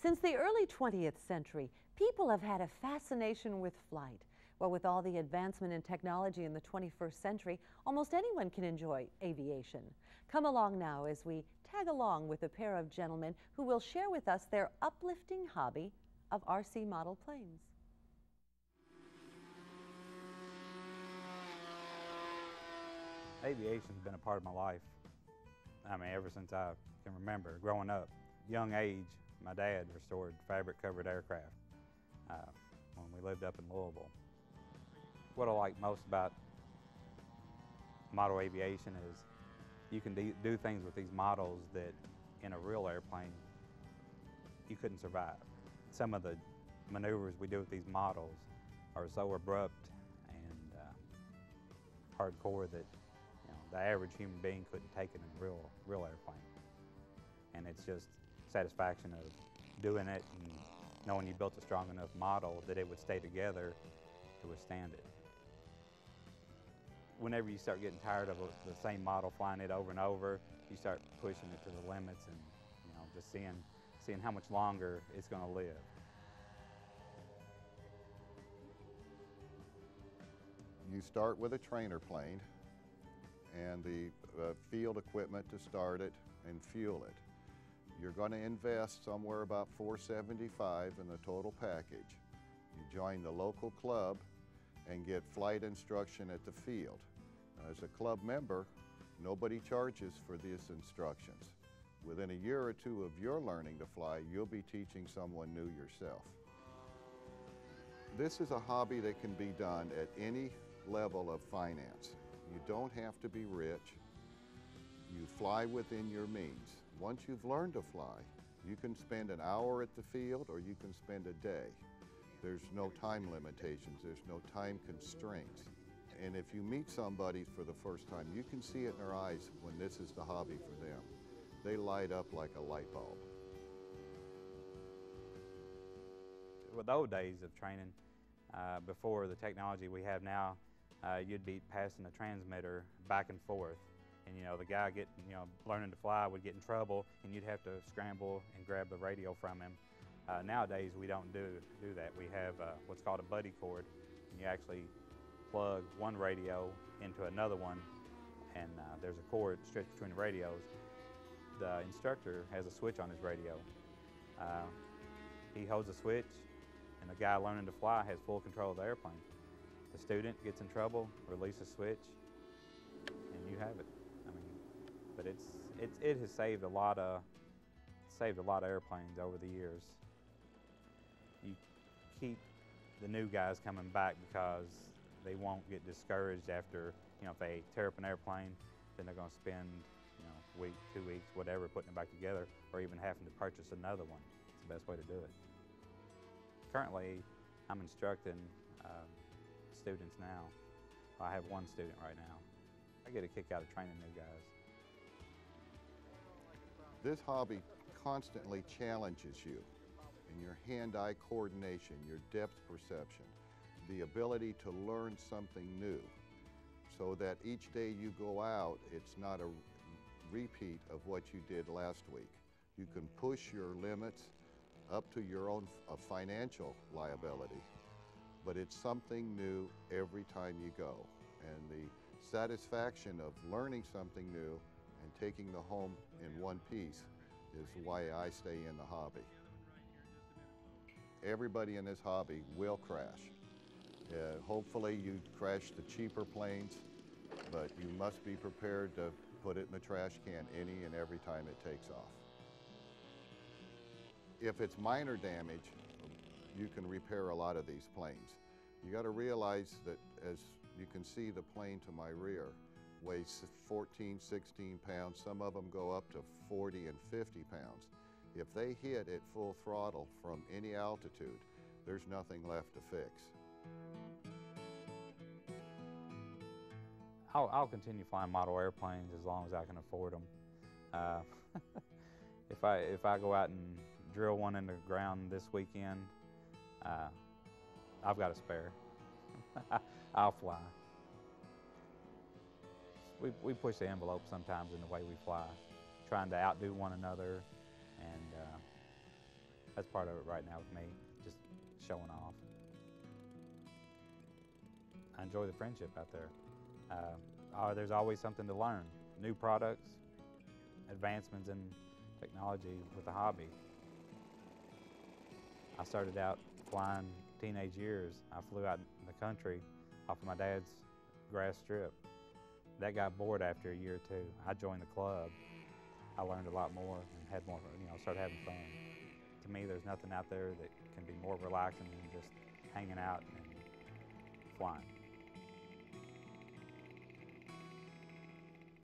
Since the early 20th century, people have had a fascination with flight. Well, with all the advancement in technology in the 21st century, almost anyone can enjoy aviation. Come along now as we tag along with a pair of gentlemen who will share with us their uplifting hobby of RC model planes. Aviation's been a part of my life. I mean, ever since I can remember, growing up. Young age, my dad restored fabric-covered aircraft when we lived up in Louisville. What I like most about model aviation is you can do things with these models that in a real airplane you couldn't survive. Some of the maneuvers we do with these models are so abrupt and hardcore that the average human being couldn't take it in a real airplane. And it's just satisfaction of doing it and knowing you built a strong enough model that it would stay together to withstand it. Whenever you start getting tired of the same model, flying it over and over, you start pushing it to the limits and just seeing how much longer it's going to live. You start with a trainer plane and the field equipment to start it and fuel it. You're going to invest somewhere about $475 in the total package. You join the local club and get flight instruction at the field. Now, as a club member, nobody charges for these instructions. Within a year or two of your learning to fly, you'll be teaching someone new yourself. This is a hobby that can be done at any level of finance. You don't have to be rich. You fly within your means. Once you've learned to fly, you can spend an hour at the field or you can spend a day. There's no time limitations, there's no time constraints. And if you meet somebody for the first time, you can see it in their eyes when this is the hobby for them. They light up like a light bulb. With the old days of training, before the technology we have now, you'd be passing the transmitter back and forth. And the guy learning to fly would get in trouble and you'd have to scramble and grab the radio from him. Nowadays we don't do that. We have what's called a buddy cord. And you actually plug one radio into another one and there's a cord stretched between the radios. The instructor has a switch on his radio. He holds a switch and the guy learning to fly has full control of the airplane. The student gets in trouble, release a switch, and you have it. I mean, but it has saved a lot of airplanes over the years. You keep the new guys coming back because they won't get discouraged after if they tear up an airplane, then they're going to spend a week, 2 weeks, whatever, putting it back together, or even having to purchase another one. It's the best way to do it. Currently, I'm instructing students now. I have one student right now. I get a kick out of training new guys. This hobby constantly challenges you in your hand-eye coordination, your depth perception, the ability to learn something new so that each day you go out, it's not a repeat of what you did last week. You can push your limits up to your own financial liability, but it's something new every time you go. And the satisfaction of learning something new and taking the home in one piece is why I stay in the hobby. Everybody in this hobby will crash. Hopefully you crash the cheaper planes, but you must be prepared to put it in the trash can any and every time it takes off. If it's minor damage, you can repair a lot of these planes. You got to realize that, as you can see, the plane to my rear weighs 14, 16 pounds. Some of them go up to 40 and 50 pounds. If they hit at full throttle from any altitude, there's nothing left to fix. I'll continue flying model airplanes as long as I can afford them. If I go out and drill one in the ground this weekend, I've got a spare. I'll fly. We push the envelope sometimes in the way we fly, trying to outdo one another and that's part of it right now with me, just showing off. I enjoy the friendship out there. There's always something to learn, new products, advancements in technology with the hobby. I started out flying teenage years. I flew out in the country off of my dad's grass strip. That got bored after a year or two. I joined the club. I learned a lot more and had more, started having fun. To me, there's nothing out there that can be more relaxing than just hanging out and flying.